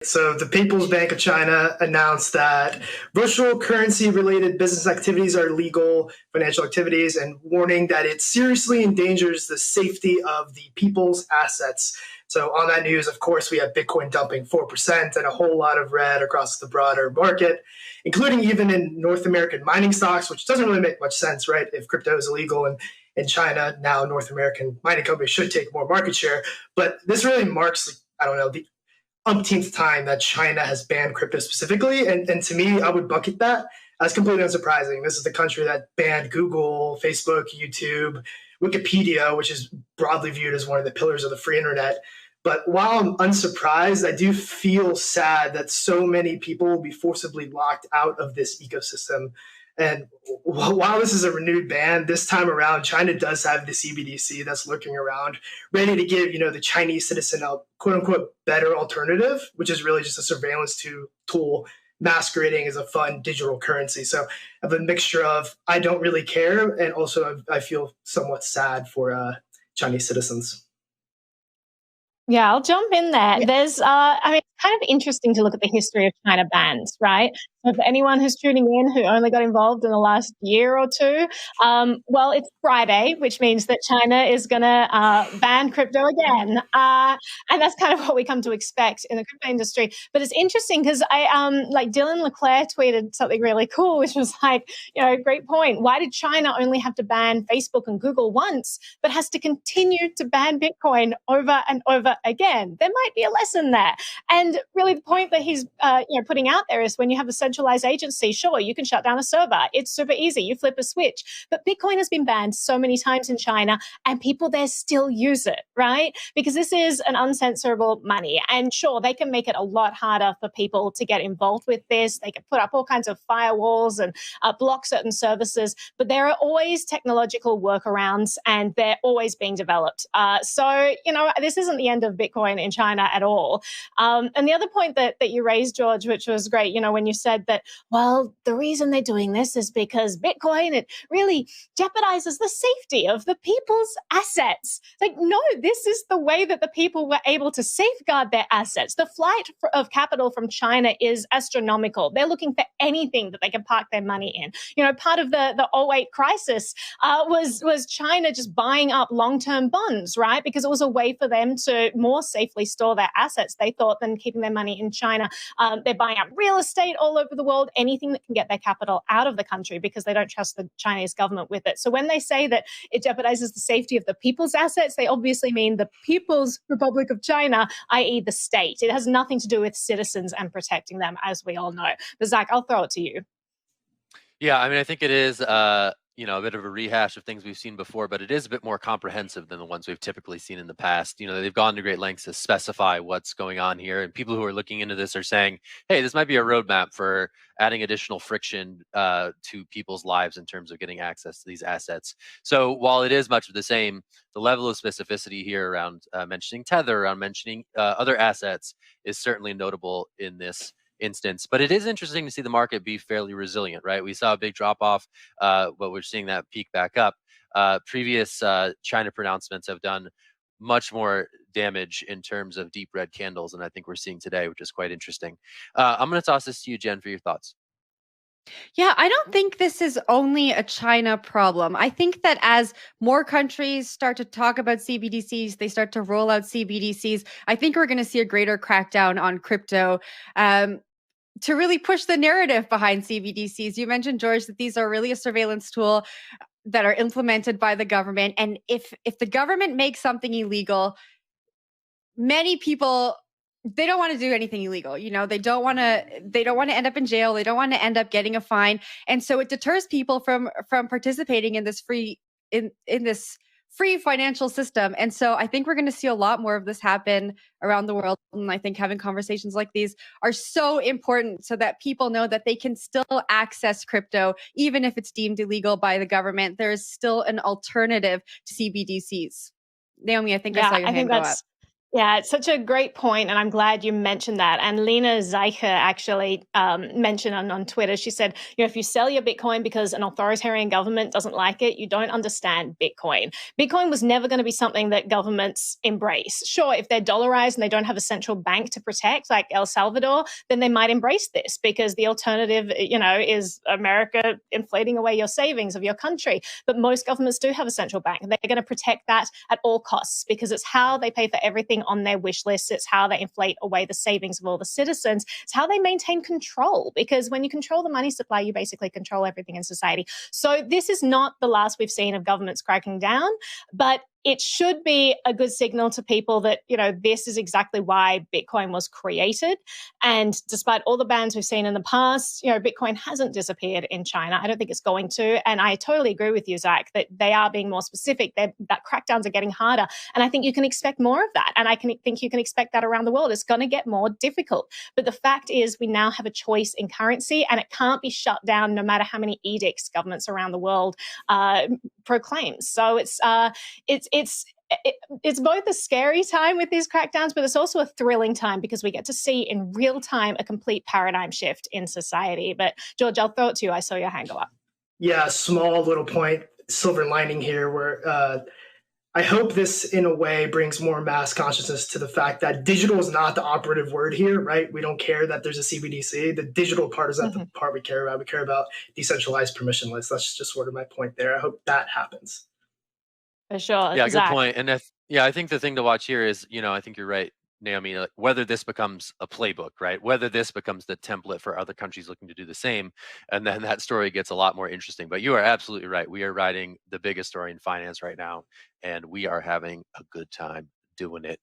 So the People's Bank of China announced that virtual currency related business activities are legal financial activities and warning that it seriously endangers the safety of the people's assets. So on that news, of course, we have Bitcoin dumping 4% and a whole lot of red across the broader market, including even in North American mining stocks, which doesn't really make much sense, right? If crypto is illegal and in China, now North American mining companies should take more market share. But this really marks, I don't know, the umpteenth time that China has banned crypto specifically. And to me, I would bucket that as completely unsurprising. This is the country that banned Google, Facebook, YouTube, Wikipedia, which is broadly viewed as one of the pillars of the free internet. But while I'm unsurprised, I do feel sad that so many people will be forcibly locked out of this ecosystem. And while this is a renewed ban, this time around, China does have the CBDC that's lurking around, ready to give the Chinese citizen a quote unquote better alternative, which is really just a surveillance tool masquerading as a fun digital currency. So I have a mixture of I don't really care, and also I feel somewhat sad for Chinese citizens. Yeah, I'll jump in there. There's, it's kind of interesting to look at the history of China bans, right? So for anyone who's tuning in who only got involved in the last year or two, well, it's Friday, which means that China is going to ban crypto again. And that's kind of what we come to expect in the crypto industry. But it's interesting because like Dylan Leclerc tweeted something really cool, which was like, great point. Why did China only have to ban Facebook and Google once, but has to continue to ban Bitcoin over and over again? There might be a lesson there. And really the point that he's putting out there is when you have a centralized agency, sure, you can shut down a server. It's super easy. You flip a switch. But Bitcoin has been banned so many times in China and people there still use it, right? Because this is an uncensorable money. And sure, they can make it a lot harder for people to get involved with this. They can put up all kinds of firewalls and block certain services, but there are always technological workarounds and they're always being developed. So, this isn't the end of Bitcoin in China at all. And the other point that you raised, George, which was great, when you said that, well, the reason they're doing this is because Bitcoin, it really jeopardizes the safety of the people's assets. Like, no, this is the way that the people were able to safeguard their assets. The flight of capital from China is astronomical. They're looking for anything that they can park their money in. Part of the 2008 crisis was China just buying up long-term bonds, right? Because it was a way for them to more safely store their assets, they thought, than keeping their money in China. They're buying up real estate all over the world, anything that can get their capital out of the country because they don't trust the Chinese government with it. So when they say that it jeopardizes the safety of the people's assets, they obviously mean the People's Republic of China, i.e. the state. It has nothing to do with citizens and protecting them, as we all know. But Zach, I'll throw it to you. Yeah, I think it is a bit of a rehash of things we've seen before, but it is a bit more comprehensive than the ones we've typically seen in the past. They've gone to great lengths to specify what's going on here, and people who are looking into this are saying, hey, this might be a roadmap for adding additional friction to people's lives in terms of getting access to these assets. So while it is much of the same, the level of specificity here around mentioning Tether, around mentioning other assets is certainly notable in this instance. But it is interesting to see the market be fairly resilient, right? We saw a big drop off, but we're seeing that peak back up. Previous China pronouncements have done much more damage in terms of deep red candles, and I think we're seeing today, which is quite interesting. I'm going to toss this to you, Jen, for your thoughts. Yeah, I don't think this is only a China problem. I think that as more countries start to talk about CBDCs, they start to roll out CBDCs, I think we're going to see a greater crackdown on crypto. To really push the narrative behind CBDCs. You mentioned, George, that these are really a surveillance tool that are implemented by the government. And if the government makes something illegal, many people, they don't want to do anything illegal. They don't want to end up in jail. They don't want to end up getting a fine. And so it deters people from participating in this this free financial system. And so I think we're going to see a lot more of this happen around the world. And I think having conversations like these are so important so that people know that they can still access crypto, even if it's deemed illegal by the government. There is still an alternative to CBDCs. Naomi, I think I saw your hand go up. Yeah, it's such a great point, and I'm glad you mentioned that. And Lena Zeicher actually mentioned on Twitter, she said, if you sell your Bitcoin because an authoritarian government doesn't like it, you don't understand Bitcoin. Bitcoin was never going to be something that governments embrace. Sure, if they're dollarized and they don't have a central bank to protect, like El Salvador, then they might embrace this because the alternative, is America inflating away your savings of your country. But most governments do have a central bank, and they're going to protect that at all costs because it's how they pay for everything on their wish list. It's how they inflate away the savings of all the citizens. It's how they maintain control, because when you control the money supply, you basically control everything in society. So this is not the last we've seen of governments cracking down, but it should be a good signal to people that, this is exactly why Bitcoin was created. And despite all the bans we've seen in the past, Bitcoin hasn't disappeared in China. I don't think it's going to. And I totally agree with you, Zach, that they are being more specific. That crackdowns are getting harder. And I think you can expect more of that. And I think you can expect that around the world. It's going to get more difficult. But the fact is, we now have a choice in currency, and it can't be shut down no matter how many edicts governments around the world proclaim. So it's both a scary time with these crackdowns, but it's also a thrilling time because we get to see in real time a complete paradigm shift in society. But George, I'll throw it to you. I saw your hand go up. Yeah, small little point, silver lining here, where I hope this in a way brings more mass consciousness to the fact that digital is not the operative word here, right? We don't care that there's a CBDC. The digital part is not the part we care about. We care about decentralized permissionless. That's just sort of my point there. I hope that happens. For sure. Yeah, Zach. good point. And I think the thing to watch here is, I think you're right, Naomi, like whether this becomes a playbook, right? Whether this becomes the template for other countries looking to do the same. And then that story gets a lot more interesting. But you are absolutely right. We are riding the biggest story in finance right now, and we are having a good time doing it.